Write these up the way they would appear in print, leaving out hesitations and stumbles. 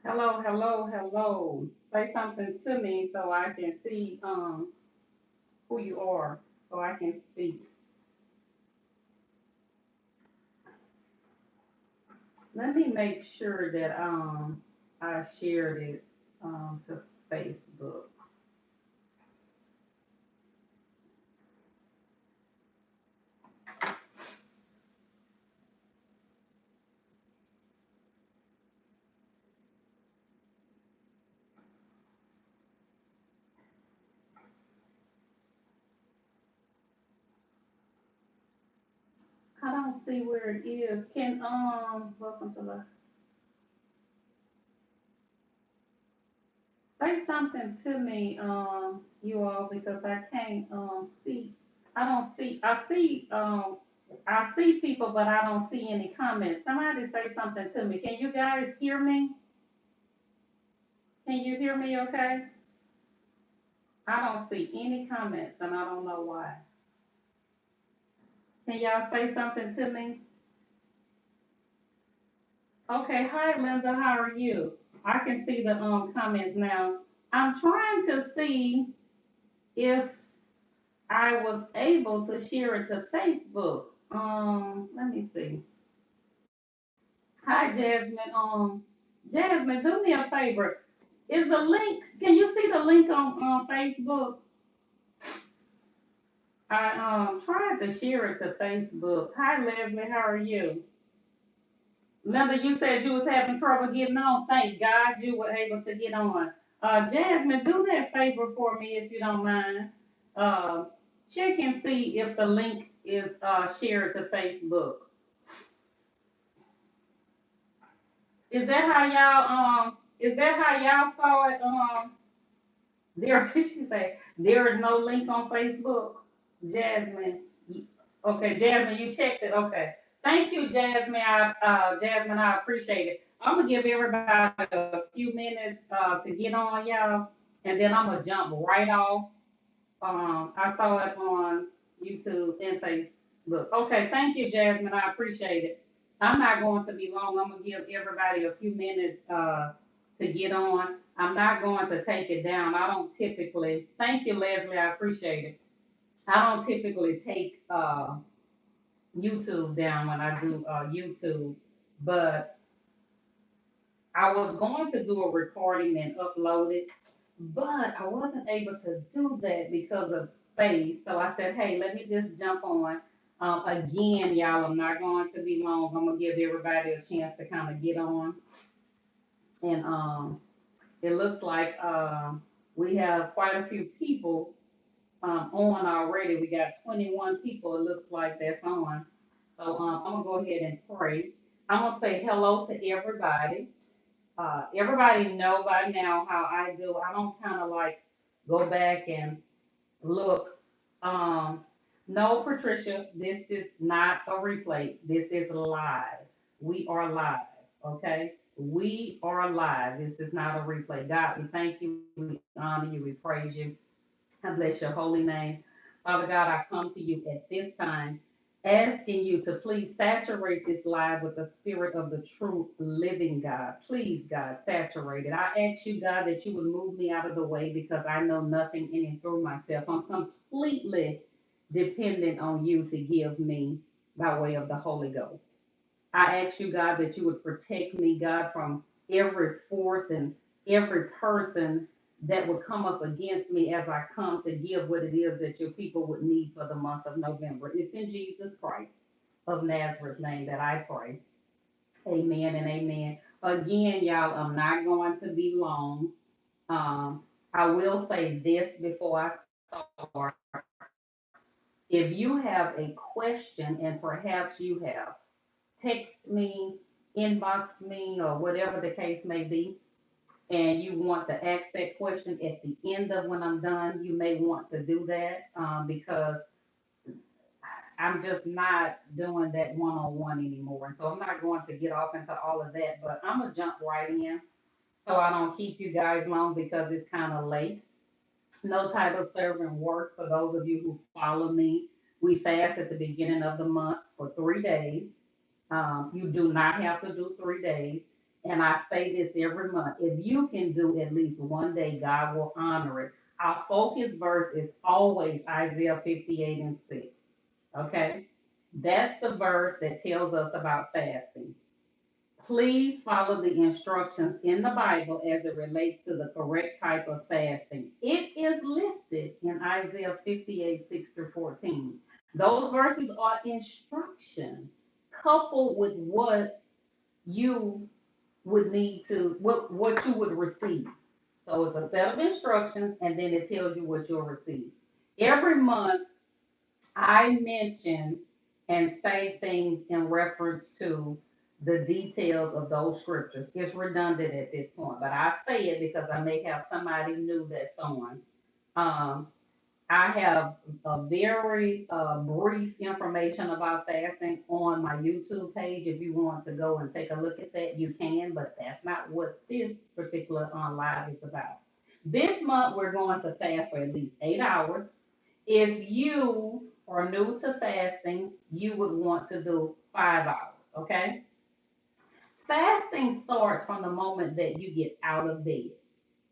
Hello, hello, hello. Say something to me so I can see who you are, so I can speak. Let me make sure that I shared it to Facebook. I don't see where it is. Can welcome to the say something to me you all because I can't see. I don't see. I see people, but I don't see any comments. Somebody say something to me. Can you guys hear me? Can you hear me? Okay. I don't see any comments, and I don't know why. Can y'all say something to me? Okay. Hi, Linda. How are you? I can see the comments now. I'm trying to see if I was able to share it to Facebook. Let me see. Hi, Jasmine. Jasmine, do me a favor. Is the link? Can you see the link on Facebook? I tried to share it to Facebook. Hi, Leslie. How are you? Remember, you said you was having trouble getting on. Thank God you were able to get on. Jasmine, do that favor for me if you don't mind. Uh, check and see if the link is shared to Facebook. Is that how y'all Is that how y'all saw it? There, she said, there is no link on Facebook. Jasmine, okay, Jasmine, you checked it. Okay, thank you, Jasmine. Jasmine, I appreciate it. I'm gonna give everybody a few minutes to get on, y'all, and then I'm gonna jump right off. I saw it on YouTube and Facebook. Okay, thank you, Jasmine. I appreciate it. I'm not going to be long. I'm gonna give everybody a few minutes to get on. I'm not going to take it down. I don't typically. Thank you, Leslie. I appreciate it. I don't typically take YouTube down when I do YouTube, but I was going to do a recording and upload it, but I wasn't able to do that because of space. So I said, hey, let me just jump on. Again, y'all, I'm not going to be long. I'm gonna give everybody a chance to kind of get on, and it looks like we have quite a few people on already. We got 21 people. It looks like that's on. So I'm gonna go ahead and pray. I'm gonna say hello to everybody. Everybody know by now how I do. I don't kind of like go back and look. Um, no, Patricia, this is not a replay. This is live. We are live. Okay, we are live. This is not a replay. God, we thank you. We honor you. We praise you. I bless your holy name. Father God, I come to you at this time asking you to please saturate this live with the spirit of the true living God. Please, God, saturate it. I ask you, God, that you would move me out of the way because I know nothing in and through myself. I'm completely dependent on you to give me by way of the Holy Ghost. I ask you, God, that you would protect me, God, from every force and every person that would come up against me as I come to give what it is that your people would need for the month of November. It's in Jesus Christ of Nazareth's name that I pray. Amen and amen. Again, y'all, I'm not going to be long. I will say this before I start. If you have a question, and perhaps you have, text me, inbox me, or whatever the case may be, and you want to ask that question at the end of when I'm done, you may want to do that because I'm just not doing that one on one anymore. And so I'm not going to get off into all of that, but I'm going to jump right in so I don't keep you guys long because it's kind of late. No title serving works for those of you who follow me. We fast at the beginning of the month for 3 days. You do not have to do 3 days. and I say this every month, if you can do at least one day, God will honor it. Our focus verse is always Isaiah 58 and 6. Okay? That's the verse that tells us about fasting. Please follow the instructions in the Bible as it relates to the correct type of fasting. It is listed in Isaiah 58, 6 through 14. Those verses are instructions coupled with what you would need to, what you would receive. So it's a set of instructions and then it tells you what you'll receive. Every month I mention and say things in reference to the details of those scriptures. It's redundant at this point, but I say it because I may have somebody new that's on. Um, I have a very brief information about fasting on my YouTube page. If you want to go and take a look at that, you can, but that's not what this particular live is about. This month, we're going to fast for at least 8 hours. If you are new to fasting, you would want to do 5 hours, okay? Fasting starts from the moment that you get out of bed,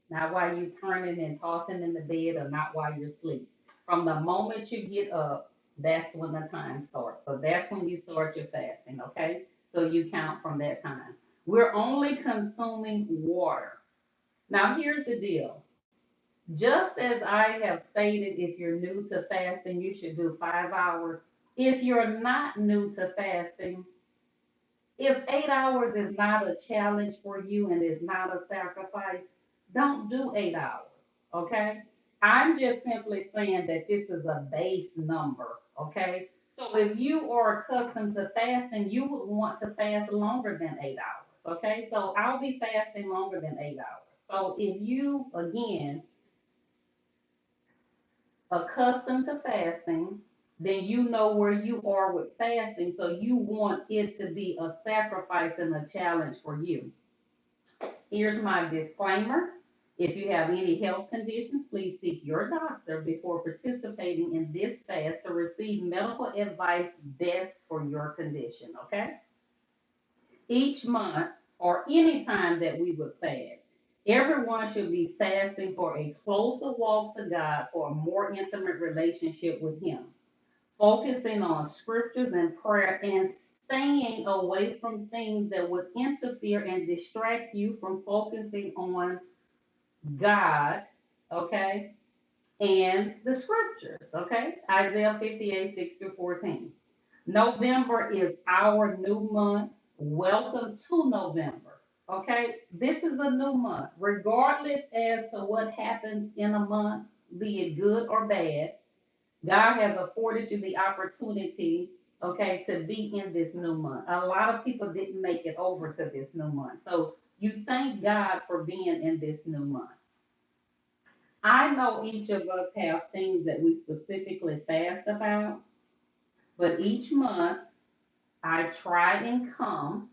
not while you're turning and tossing in the bed or not while you're asleep. From the moment you get up, that's when the time starts. So that's when you start your fasting, okay? So you count from that time. We're only consuming water. Now, here's the deal. Just as I have stated, if you're new to fasting, you should do 5 hours. If you're not new to fasting, if 8 hours is not a challenge for you and is not a sacrifice, don't do 8 hours. Okay? I'm just simply saying that this is a base number. Okay? So if you are accustomed to fasting, you would want to fast longer than 8 hours. Okay? So I'll be fasting longer than 8 hours. So if you, again, accustomed to fasting, then you know where you are with fasting. So you want it to be a sacrifice and a challenge for you. Here's my disclaimer. If you have any health conditions, please seek your doctor before participating in this fast to receive medical advice best for your condition, okay? Each month or any time that we would fast, everyone should be fasting for a closer walk to God, for a more intimate relationship with Him, focusing on scriptures and prayer and staying away from things that would interfere and distract you from focusing on God, okay, and the scriptures, okay? Isaiah 58, 6 through 14. November is our new month. Welcome to November. Okay, this is a new month. Regardless as to what happens in a month, be it good or bad, God has afforded you the opportunity, okay, to be in this new month. A lot of people didn't make it over to this new month. So you thank God for being in this new month. I know each of us have things that we specifically fast about, but each month I try and come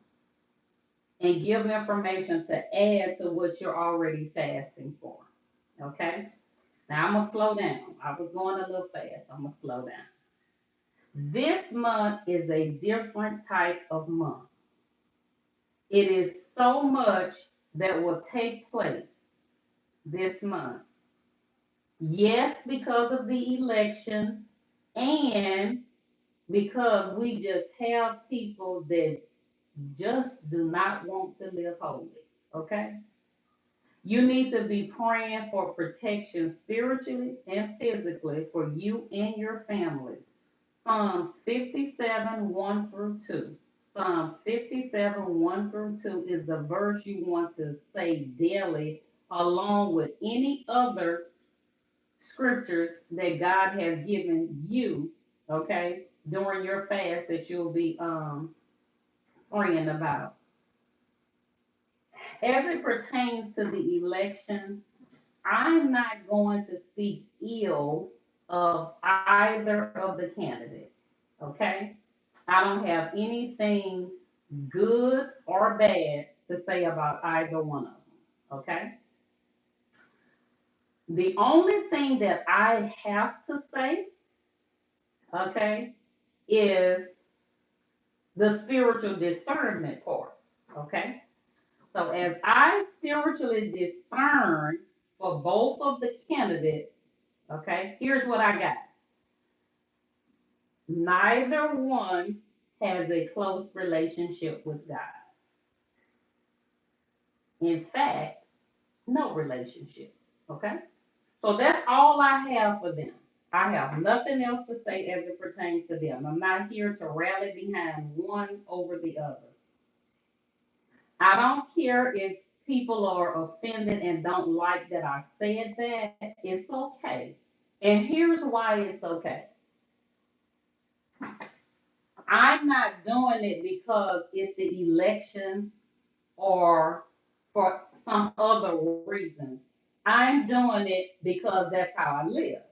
and give information to add to what you're already fasting for. Okay? Now I'm gonna slow down. I was going a little fast. I'm gonna slow down. This month is a different type of month. It is so much that will take place this month. Yes, because of the election, and because we just have people that just do not want to live holy. Okay? You need to be praying for protection spiritually and physically for you and your families. Psalms 57, 1 through 2. Psalms 57, 1 through 2 is the verse you want to say daily, along with any other scriptures that God has given you, okay, during your fast that you'll be praying about. As it pertains to the election, I'm not going to speak ill of either of the candidates, okay? I don't have anything good or bad to say about either one of them, okay? The only thing that I have to say, okay, is the spiritual discernment part, okay? So as I spiritually discern for both of the candidates, okay, here's what I got. Neither one has a close relationship with God. In fact, no relationship. Okay? So that's all I have for them. I have nothing else to say as it pertains to them. I'm not here to rally behind one over the other. I don't care if people are offended and don't like that I said that. It's okay. And here's why it's okay. I'm not doing it because it's the election or for some other reason. I'm doing it because that's how I live.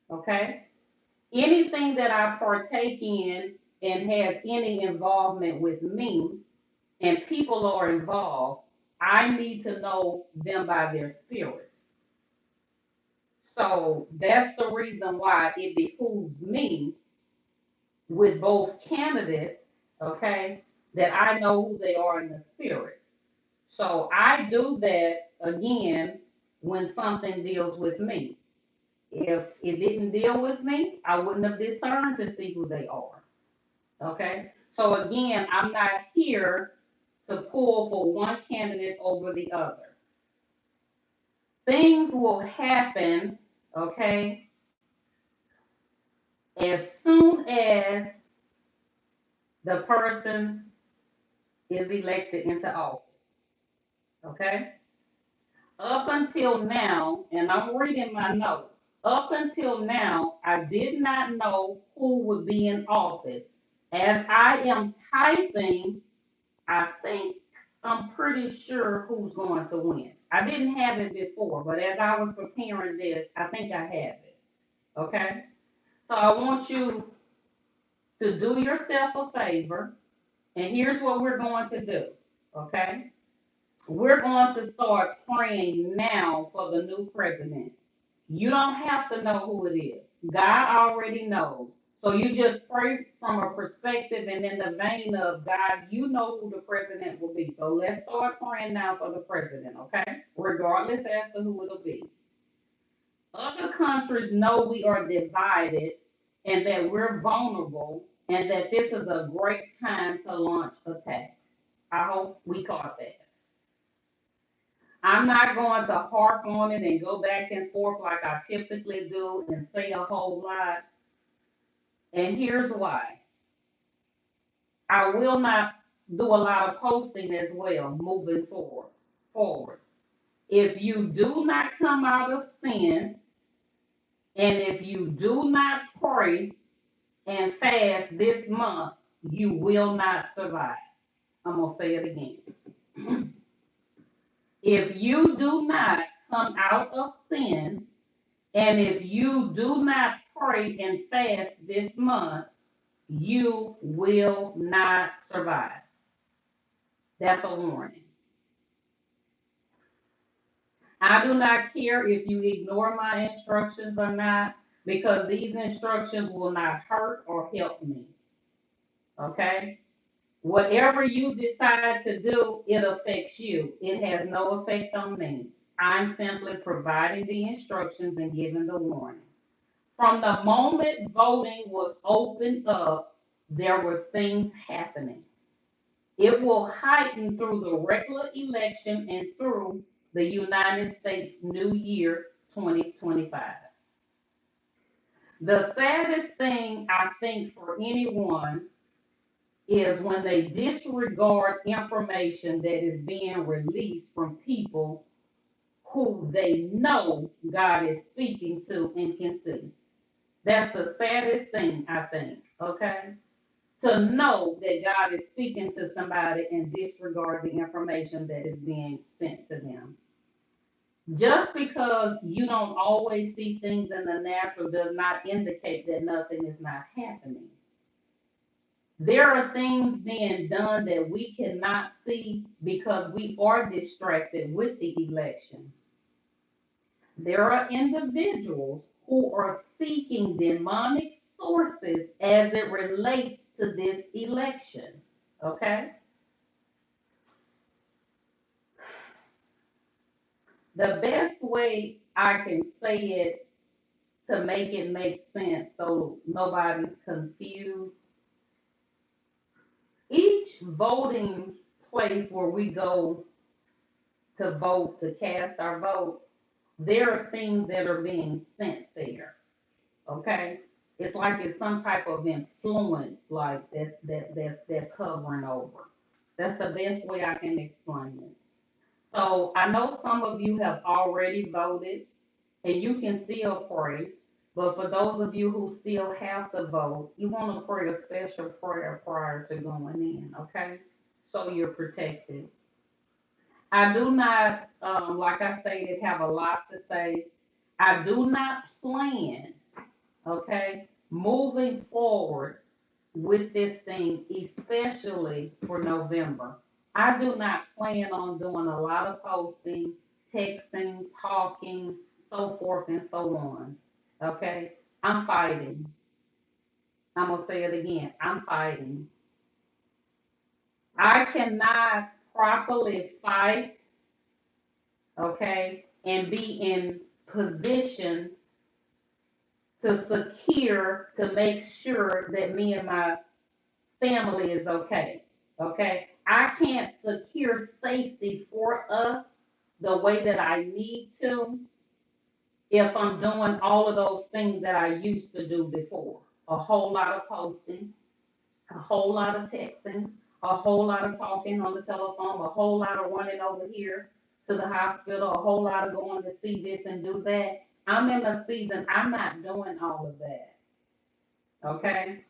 Okay? Anything that I partake in and has any involvement with me and people are involved, I need to know them by their spirit. So that's the reason why it behooves me with both candidates, okay, that I know who they are in the spirit. So I do that again when something deals with me. If it didn't deal with me, I wouldn't have discerned to see who they are. Okay? So again, I'm not here to pull for one candidate over the other. Things will happen, okay, as soon as the person is elected into office. Okay? Up until now, and I'm reading my notes, up until now, I did not know who would be in office. As I am typing, I think I'm pretty sure who's going to win. I didn't have it before, but as I was preparing this, I think I have it. Okay? So I want you to do yourself a favor, and here's what we're going to do. Okay? We're going to start praying now for the new president. You don't have to know who it is. God already knows. So you just pray from a perspective and in the vein of God, you know who the president will be. So let's start praying now for the president, okay? Regardless as to who it'll be. Other countries know we are divided and that we're vulnerable and that this is a great time to launch attacks. I hope we caught that. I'm not going to harp on it and go back and forth like I typically do and say a whole lot. And here's why. I will not do a lot of posting as well moving forward. If you do not come out of sin and if you do not pray and fast this month, you will not survive. I'm going to say it again. If you do not come out of sin and if you do not pray and fast this month, you will not survive. That's a warning. I do not care if you ignore my instructions or not, because these instructions will not hurt or help me. Okay? Whatever you decide to do, it affects you. It has no effect on me. I'm simply providing the instructions and giving the warning. From the moment voting was opened up, there was things happening. It will heighten through the regular election and through the United States New Year 2025. The saddest thing I think for anyone is when they disregard information that is being released from people who they know God is speaking to and can see. That's the saddest thing, I think, okay? To know that God is speaking to somebody and disregard the information that is being sent to them. Just because you don't always see things in the natural does not indicate that nothing is not happening. There are things being done that we cannot see because we are distracted with the election. There are individuals who are seeking demonic sources as it relates to this election. Okay? The best way I can say it to make it make sense so nobody's confused, each voting place where we go to vote, to cast our vote, there are things that are being sent there. Okay? It's like it's some type of influence like that's hovering over. That's the best way I can explain it. So I know some of you have already voted and you can still pray. But for those of you who still have to vote, you want to pray a special prayer prior to going in, okay? So you're protected. I do not, like I stated, have a lot to say. I do not plan, okay, moving forward with this thing, especially for November. I do not plan on doing a lot of posting, texting, talking, so forth and so on. Okay? I'm fighting. I'm going to say it again. I'm fighting. I cannot properly fight, okay, and be in position to secure, to make sure that me and my family is okay. Okay? I can't secure safety for us the way that I need to if I'm doing all of those things that I used to do before. A whole lot of posting, a whole lot of texting, a whole lot of talking on the telephone, a whole lot of running over here to the hospital, a whole lot of going to see this and do that. I'm in a season, I'm not doing all of that. Okay?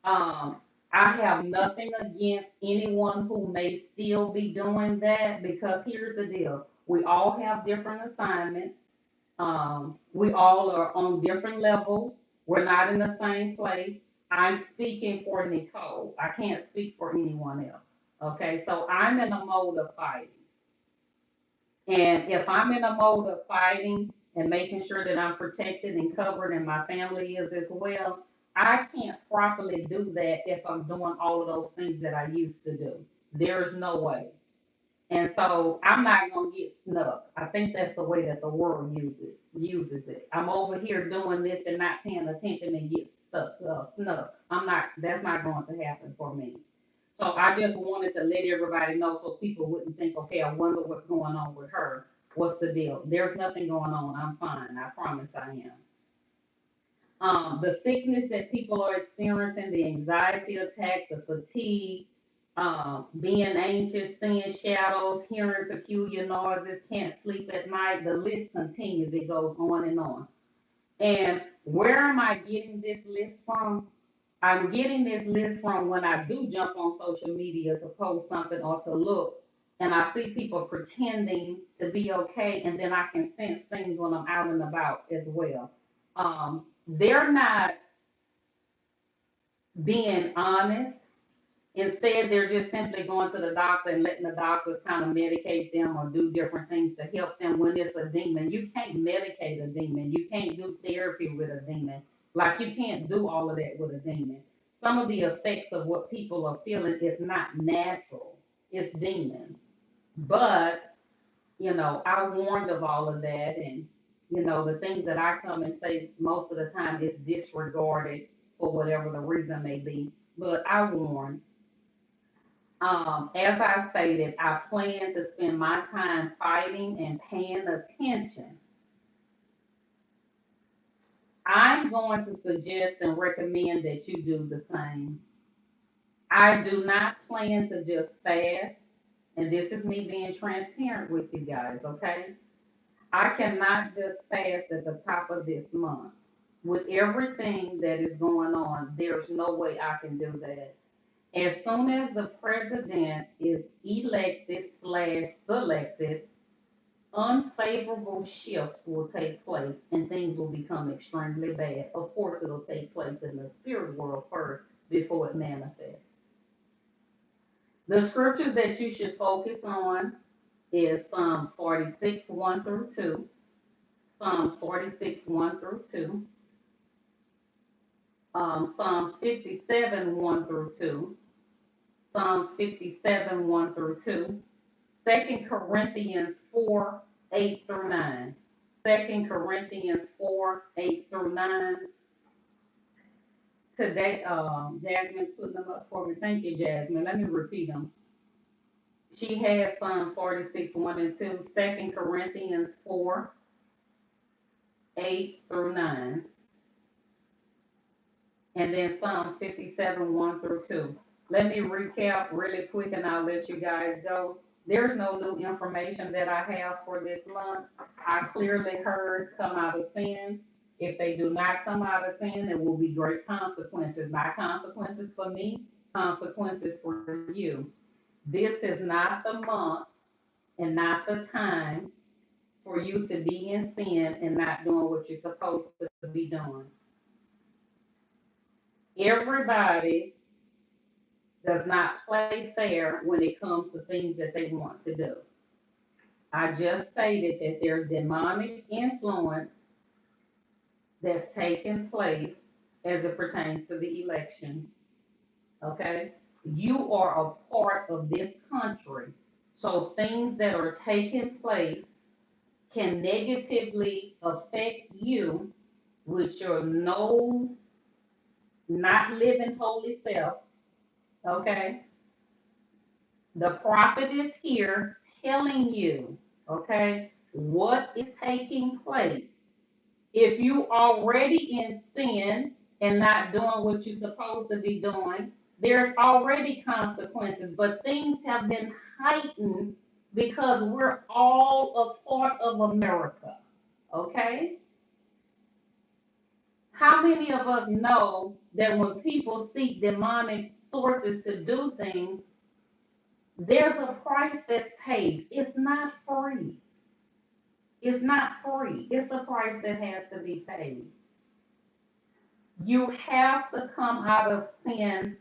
Um, I have nothing against anyone who may still be doing that because here's the deal. We all have different assignments. We all are on different levels. We're not in the same place. I'm speaking for Nicole. I can't speak for anyone else. Okay, so I'm in a mode of fighting. And if I'm in a mode of fighting and making sure that I'm protected and covered and my family is as well, I can't properly do that if I'm doing all of those things that I used to do. There's no way. And so I'm not gonna get snuck. I think that's the way that the world uses it. I'm over here doing this and not paying attention and get stuck snuck. I'm not. That's not going to happen for me. So I just wanted to let everybody know so people wouldn't think, okay, I wonder what's going on with her. What's the deal? There's nothing going on. I'm fine. I promise I am. The sickness that people are experiencing, the anxiety attack, the fatigue, being anxious, seeing shadows, hearing peculiar noises, can't sleep at night. The list continues. It goes on and on. And where am I getting this list from? I'm getting this list from when I do jump on social media to post something or to look, and I see people pretending to be okay, and then I can sense things when I'm out and about as well. They're not being honest. Instead, they're just simply going to the doctor and letting the doctors kind of medicate them or do different things to help them when it's a demon. You can't medicate a demon. You can't do therapy with a demon. Like you can't do all of that with a demon. Some of the effects of what people are feeling is not natural. It's demon. But, I warned of all of that and the things that I come and say most of the time is disregarded for whatever the reason may be. But I warned. As I stated, I plan to spend my time fighting and paying attention. I'm going to suggest and recommend that you do the same. I do not plan to just fast, and this is me being transparent with you guys, okay? I cannot just fast at the top of this month. With everything that is going on, there's no way I can do that. As soon as the president is elected slash selected, unfavorable shifts will take place and things will become extremely bad. Of course, it'll take place in the spirit world first before it manifests. The scriptures that you should focus on is Psalms 46, 1 through 2, Psalms 46, 1 through 2, Psalms 57, 1 through 2, Psalms 57, 1 through 2, 2 Corinthians 4, 8 through 9. 2 Corinthians 4, 8 through 9. Today, Jasmine's putting them up for me. Thank you, Jasmine. Let me repeat them. She has Psalms 46, 1 and 2, 2 Corinthians 4, 8 through 9, and then Psalms 57, 1 through 2. Let me recap really quick and I'll let you guys go. There's no new information that I have for this month. I clearly heard come out of sin. If they do not come out of sin, there will be great consequences. Not consequences for me, consequences for you. This is not the month and not the time for you to be in sin and not doing what you're supposed to be doing. Everybody does not play fair when it comes to things that they want to do. I just stated that there's demonic influence that's taking place as it pertains to the election. Okay? You are a part of this country. So things that are taking place can negatively affect you with your not living holy self. Okay? The prophet is here telling you, okay, what is taking place. If you already in sin and not doing what you're supposed to be doing, there's already consequences, but things have been heightened because we're all a part of America, okay? How many of us know that when people seek demonic sources to do things, there's a price that's paid? It's not free. It's not free. It's a price that has to be paid. You have to come out of sin.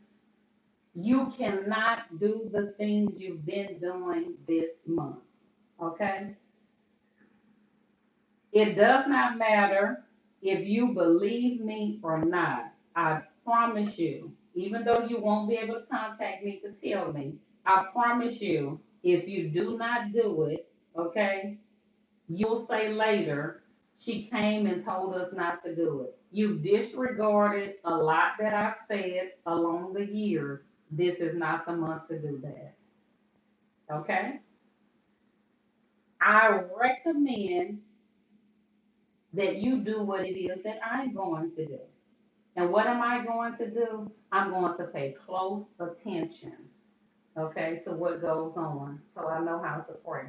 You cannot do the things you've been doing this month. Okay? It does not matter if you believe me or not. I promise you, even though you won't be able to contact me to tell me, I promise you, if you do not do it, okay, you'll say later, she came and told us not to do it. You've disregarded a lot that I've said along the years. This is not the month to do that. Okay? I recommend that you do what it is that I'm going to do. And what am I going to do? I'm going to pay close attention, okay, to what goes on so I know how to pray.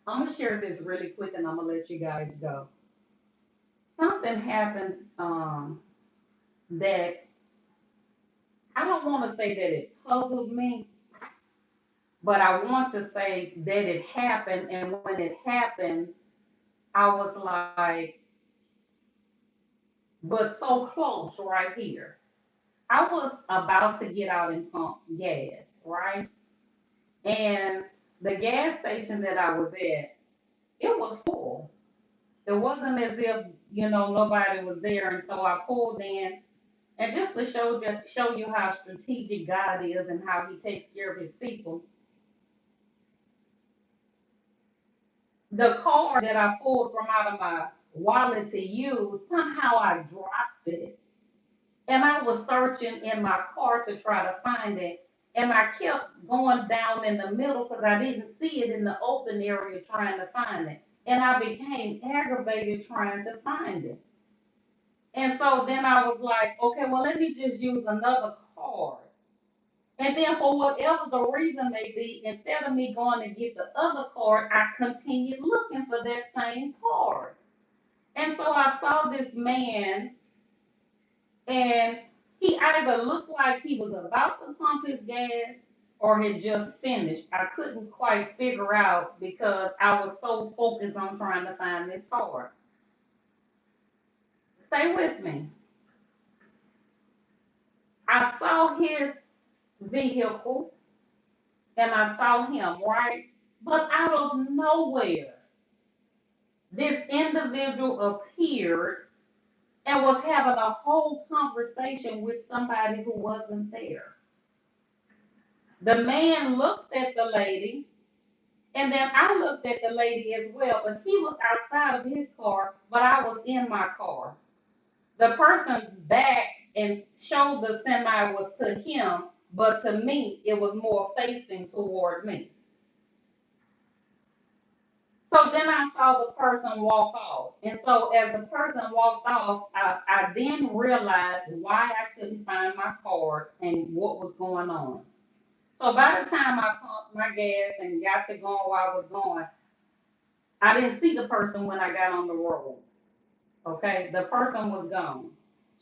I'm going to share this really quick and I'm going to let you guys go. Something happened that I don't want to say that it puzzled me, but I want to say that it happened. And when it happened, I was like, but so close right here. I was about to get out and pump gas, right? And the gas station that I was at, it was full. It wasn't as if, nobody was there. And so I pulled in. And just to show you how strategic God is and how He takes care of His people, the card that I pulled from out of my wallet to use, somehow I dropped it. And I was searching in my car to try to find it. And I kept going down in the middle because I didn't see it in the open area trying to find it. And I became aggravated trying to find it. And so then I was like, okay, well, let me just use another card. And then for whatever the reason may be, instead of me going to get the other card, I continued looking for that same card. And so I saw this man, and he either looked like he was about to pump his gas or had just finished. I couldn't quite figure out because I was so focused on trying to find this card. Stay with me. I saw his vehicle and I saw him, right? But out of nowhere, this individual appeared and was having a whole conversation with somebody who wasn't there. The man looked at the lady And then I looked at the lady as well, but he was outside of his car, but I was in my car. The person's back and showed the semi was to him, but to me, it was more facing toward me. So then I saw the person walk off. And so as the person walked off, I then realized why I couldn't find my card and what was going on. So by the time I pumped my gas and got to going where I was going, I didn't see the person when I got on the road. Okay, the person was gone.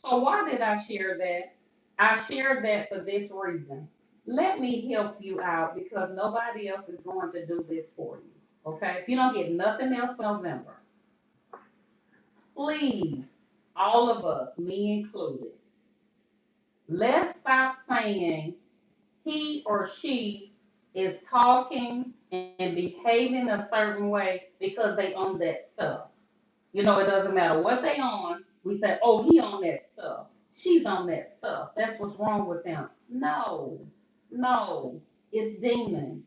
So why did I share that? I shared that for this reason. Let me help you out because nobody else is going to do this for you. Okay, if you don't get nothing else for November, please, all of us, me included, let's stop saying he or she is talking and behaving a certain way because they own that stuff. You know, it doesn't matter what they on. We say, oh, he on that stuff. She's on that stuff. That's what's wrong with them. No, no, it's demons.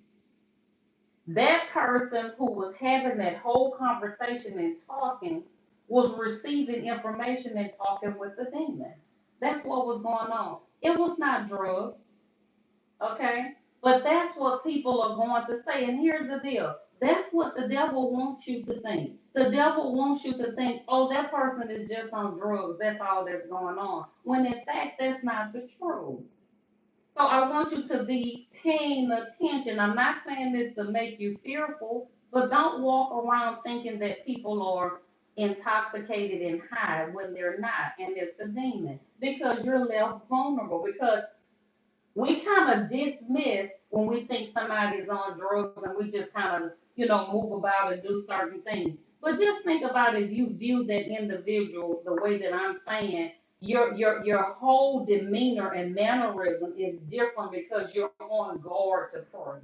That person who was having that whole conversation and talking was receiving information and talking with the demon. That's what was going on. It was not drugs. Okay? But that's what people are going to say. And here's the deal that's what the devil wants you to think. The devil wants you to think, oh, that person is just on drugs. That's all that's going on. When in fact, that's not the truth. So I want you to be paying attention. I'm not saying this to make you fearful, but don't walk around thinking that people are intoxicated and high when they're not. And it's a demon because you're left vulnerable. Because we kind of dismiss when we think somebody's on drugs and we just kind of, move about and do certain things. But just think about if you view that individual the way that I'm saying, your whole demeanor and mannerism is different because you're on guard to pray.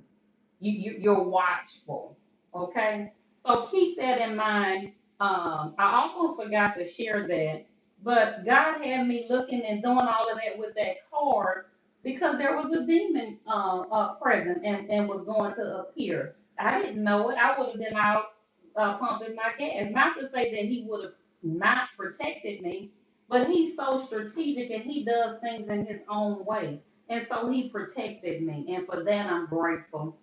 You're watchful. Okay, so keep that in mind. I almost forgot to share that, but God had me looking and doing all of that with that card because there was a demon present and was going to appear. I didn't know it. I would have been out pumping my gas. Not to say that he would have not protected me, but he's so strategic and he does things in his own way. And so he protected me. And for that, I'm grateful.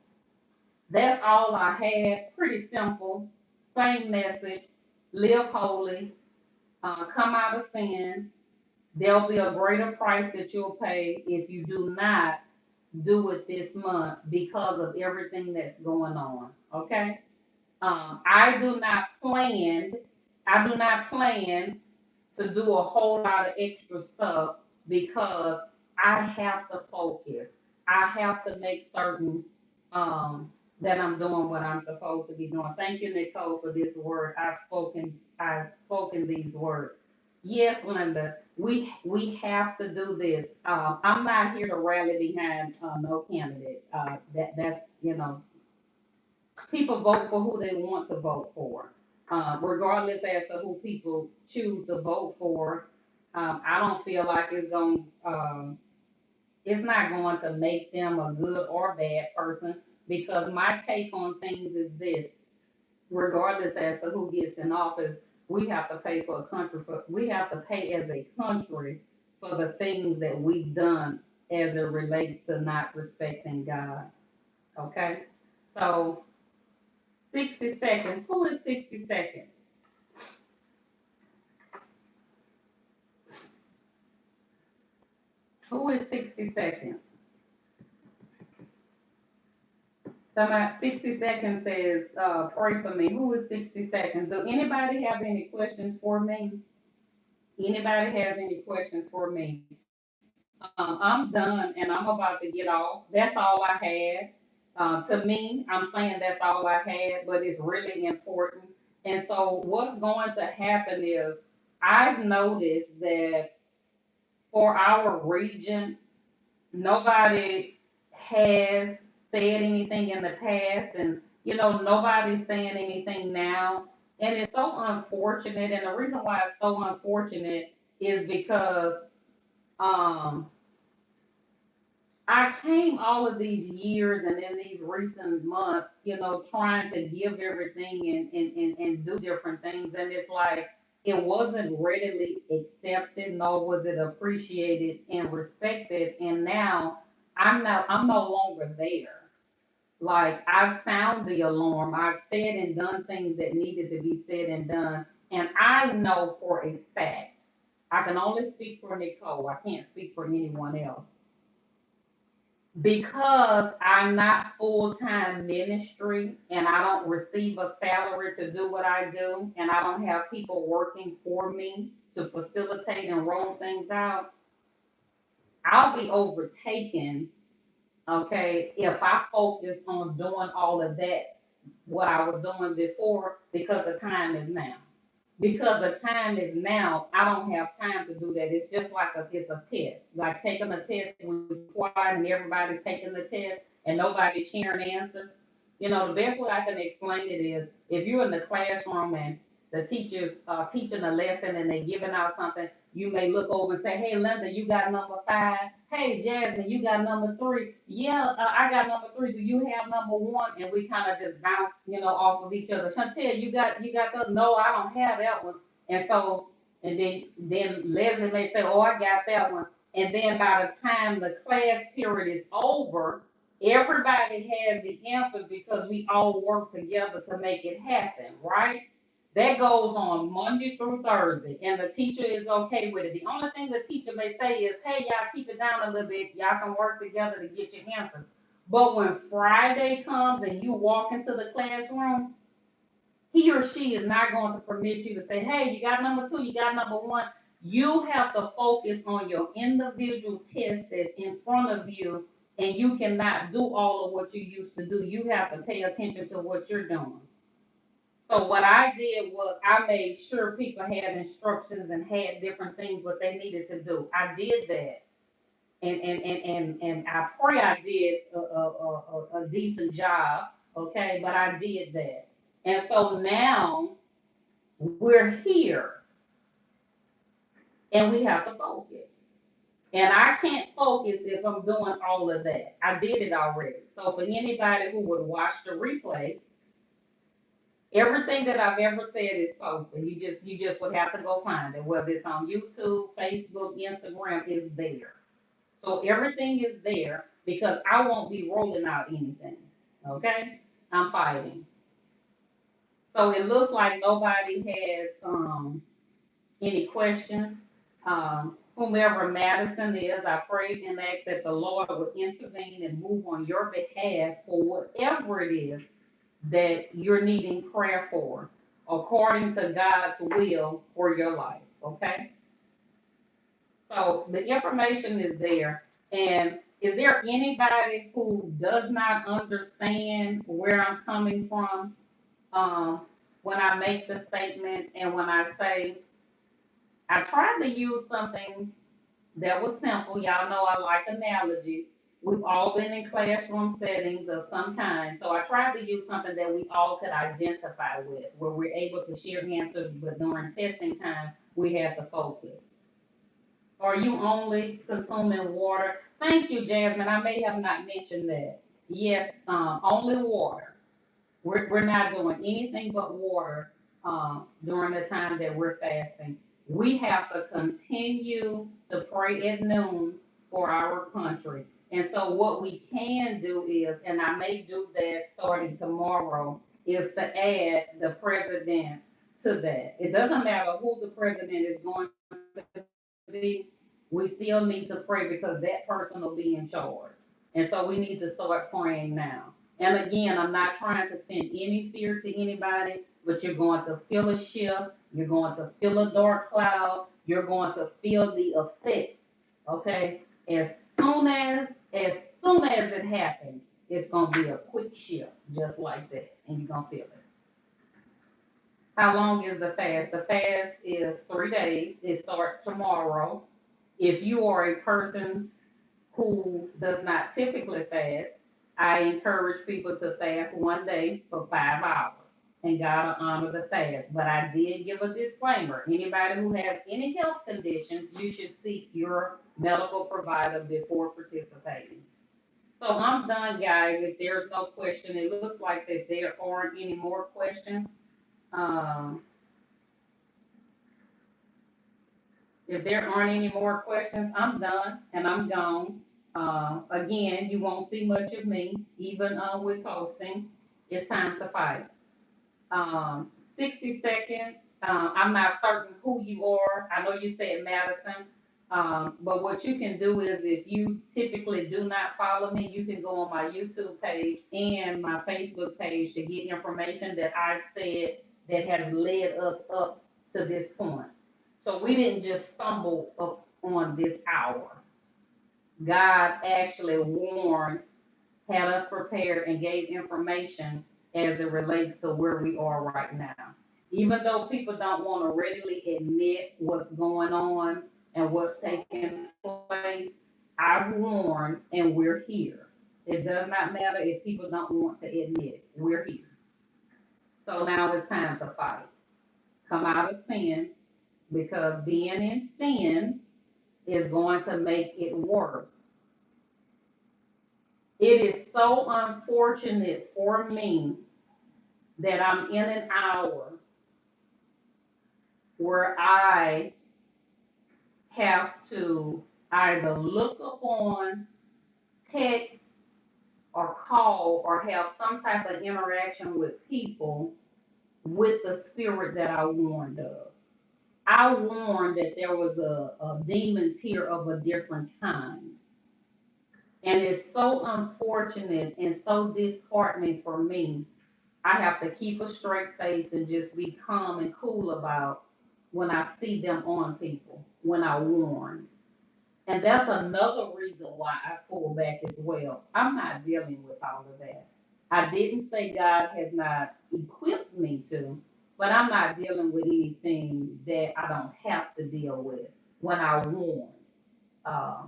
That's all I had. Pretty simple. Same message. Live holy. Come out of sin. There'll be a greater price that you'll pay if you do not do it this month because of everything that's going on. Okay? I do not plan. I do not plan to do a whole lot of extra stuff because I have to focus. I have to make certain that I'm doing what I'm supposed to be doing. Thank you, Nicole, for this word. I've spoken these words. Yes, Linda, we have to do this. I'm not here to rally behind no candidate. That's people vote for who they want to vote for, regardless as to who people choose to vote for. I don't feel like it's not going to make them a good or bad person because my take on things is this: regardless as to who gets in office, we have to pay for a country for we have to pay as a country for the things that we've done as it relates to not respecting God. Okay, so 60 seconds. Who is 60 seconds? Who is 60 seconds? Somebody 60 seconds says, pray for me. Who is 60 seconds? Do anybody have any questions for me? Anybody has any questions for me? I'm done and I'm about to get off. That's all I had. To me, I'm saying that's all I had, but it's really important. And so, what's going to happen is I've noticed that for our region, nobody has said anything in the past, and nobody's saying anything now. And it's so unfortunate. And the reason why it's so unfortunate is because um, I came all of these years and in these recent months, trying to give everything and do different things. And it's like it wasn't readily accepted, nor was it appreciated and respected. And now I'm no longer there. Like I've sounded the alarm, I've said and done things that needed to be said and done. And I know for a fact, I can only speak for Nicole, I can't speak for anyone else because I'm not full time ministry and I don't receive a salary to do what I do, and I don't have people working for me to facilitate and roll things out, I'll be overtaken, okay, if I focus on doing all of that, what I was doing before, because the time is now. Because the time is now. I don't have time to do that. It's just like it's a test. Like taking a test with quiet and everybody's taking the test and nobody's sharing answers. The best way I can explain it is if you're in the classroom and the teacher's teaching a lesson and they're giving out something, you may look over and say, "Hey, Linda, you got number 5. Hey, Jasmine, you got number 3. Yeah, I got number 3. Do you have number 1?" And we kind of just bounce, off of each other. Chantel, you got the no, I don't have that one. And so, and then Leslie may say, "Oh, I got that one." And then by the time the class period is over, everybody has the answers because we all work together to make it happen, right? That goes on Monday through Thursday, and the teacher is okay with it. The only thing the teacher may say is, "Hey, y'all keep it down a little bit. Y'all can work together to get your answers." But when Friday comes and you walk into the classroom, he or she is not going to permit you to say, "Hey, you got number 2, you got number 1." You have to focus on your individual test that's in front of you, and you cannot do all of what you used to do. You have to pay attention to what you're doing. So what I did was I made sure people had instructions and had different things what they needed to do. I did that, and I pray I did a decent job. Okay, but I did that, and so now we're here, and we have to focus. And I can't focus if I'm doing all of that. I did it already. So for anybody who would watch the replay, everything that I've ever said is posted. You just would have to go find it. Whether it's on YouTube, Facebook, Instagram, is there. So everything is there because I won't be rolling out anything. Okay? I'm fighting. So it looks like nobody has any questions. Whomever Madison is, I pray and ask that the Lord would intervene and move on your behalf for whatever it is that you're needing prayer for, according to God's will for your life. Okay? So the information is there. And is there anybody who does not understand where I'm coming from when I make the statement and when I say I tried to use something that was simple? Y'all know I like analogies. We've all been in classroom settings of some kind. So I tried to use something that we all could identify with, where we're able to share answers, but during testing time, we have to focus. Are you only consuming water? Thank you, Jasmine. I may have not mentioned that. Yes, only water. We're not doing anything but water during the time that we're fasting. We have to continue to pray at noon for our country. And so what we can do is, and I may do that starting tomorrow, is to add the president to that. It doesn't matter who the president is going to be, we still need to pray because that person will be in charge. And so we need to start praying now. And again, I'm not trying to send any fear to anybody, but you're going to feel a shift. You're going to feel a dark cloud. You're going to feel the effects. Okay? As soon as it happens, it's going to be a quick shift, just like that. And you're going to feel it. How long is the fast? The fast is 3 days. It starts tomorrow. If you are a person who does not typically fast, I encourage people to fast one day for 5 hours, and God will honor the fast. But I did give a disclaimer. Anybody who has any health conditions, you should seek your medical provider before participating. So I'm done, guys. If there's no question, it looks like that there aren't any more questions. Um, if there aren't any more questions, I'm done and I'm gone. Again, you won't see much of me, even with posting. It's time to fight. 60 seconds. I'm not certain who you are. I know you said Madison, but what you can do is if you typically do not follow me, you can go on my YouTube page and my Facebook page to get information that I've said that has led us up to this point. So we didn't just stumble up on this hour. God actually warned, had us prepared, and gave information as it relates to where we are right now. Even though people don't want to readily admit what's going on and what's taking place, I've warned and we're here. It does not matter if people don't want to admit it. We're here. So now it's time to fight. Come out of sin because being in sin is going to make it worse. It is so unfortunate for me that I'm in an hour where I have to either look upon, text, or call, or have some type of interaction with people with the spirit that I warned of. I warned that there was a demons here of a different kind. And it's so unfortunate and so disheartening for me. I have to keep a straight face and just be calm and cool about when I see them on people, when I warn. And that's another reason why I pull back as well. I'm not dealing with all of that. I didn't say God has not equipped me to, but I'm not dealing with anything that I don't have to deal with when I warn. Uh,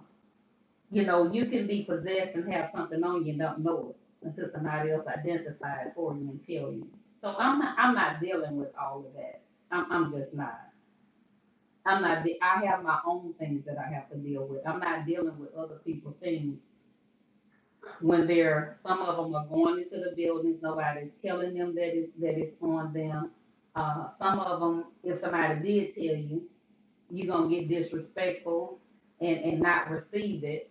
you can be possessed and have something on you and don't know it until somebody else identifies it for you and tell you. So I'm not dealing with all of that. I'm just not. I'm not. I have my own things that I have to deal with. I'm not dealing with other people's things when some of them are going into the buildings. Nobody's telling them that it's on them. Some of them, if somebody did tell you, you're gonna get disrespectful and not receive it.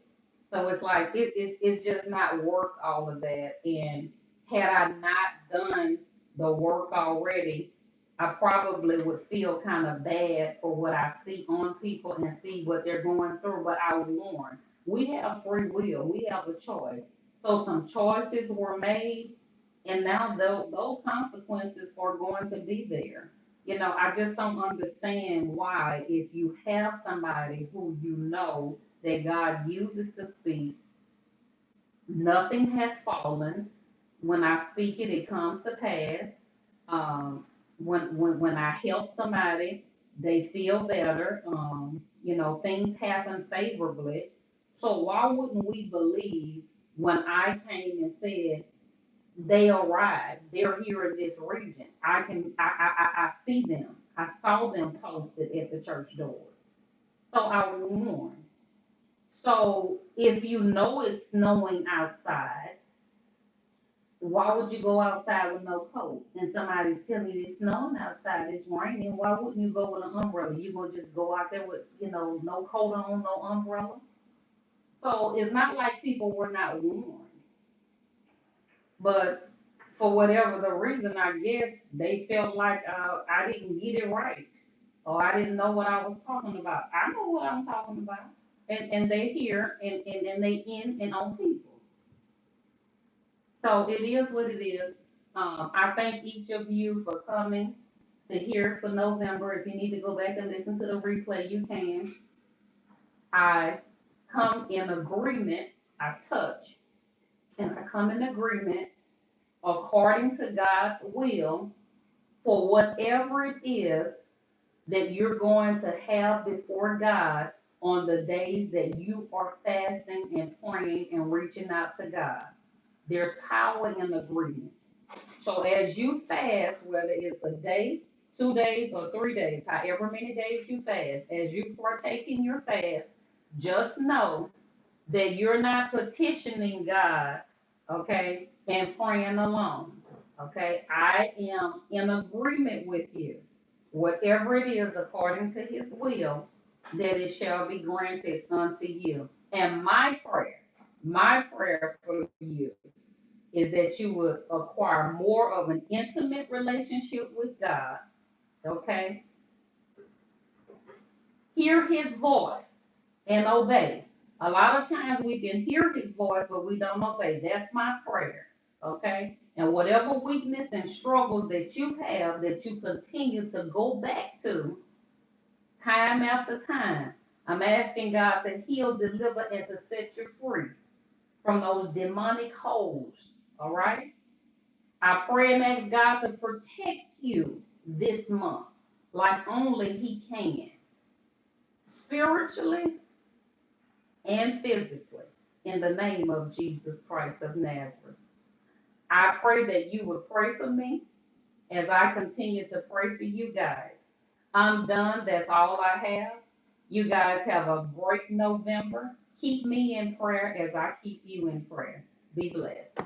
So it's like it's just not worth all of that. And had I not done the work already, I probably would feel kind of bad for what I see on people and see what they're going through. But I warn, we have free will, we have a choice. So some choices were made, and now those consequences are going to be there. I just don't understand why, if you have somebody who that God uses to speak, nothing has fallen. When I speak it, it comes to pass. When I help somebody, they feel better. Things happen favorably. So why wouldn't we believe when I came and said they arrived? They're here in this region. I see them. I saw them posted at the church doors. So I warned. So if you know it's snowing outside, why would you go outside with no coat? And somebody's telling you it's snowing outside, it's raining. Why wouldn't you go with an umbrella? You gonna just go out there with no coat on, no umbrella? So it's not like people were not warned, but for whatever the reason, I guess they felt like I didn't get it right, or I didn't know what I was talking about. I know what I'm talking about, and they hear and they in and on people. So it is what it is. I thank each of you for coming to hear for November. If you need to go back and listen to the replay, you can. I come in agreement. I touch and I come in agreement according to God's will for whatever it is that you're going to have before God on the days that you are fasting and praying and reaching out to God. There's power in agreement. So as you fast, whether it's a day, 2 days, or 3 days, however many days you fast, as you partake in your fast, just know that you're not petitioning God, okay, and praying alone. Okay, I am in agreement with you. Whatever it is according to his will, that it shall be granted unto you. And my prayer for you is that you would acquire more of an intimate relationship with God, okay? Hear his voice and obey. A lot of times we can hear his voice, but we don't obey. That's my prayer, okay? And whatever weakness and struggle that you have, that you continue to go back to time after time, I'm asking God to heal, deliver, and to set you free from those demonic holes, all right? I pray and ask God to protect you this month like only he can, spiritually and physically, in the name of Jesus Christ of Nazareth. I pray that you would pray for me as I continue to pray for you guys. I'm done. That's all I have. You guys have a great November. Keep me in prayer as I keep you in prayer. Be blessed.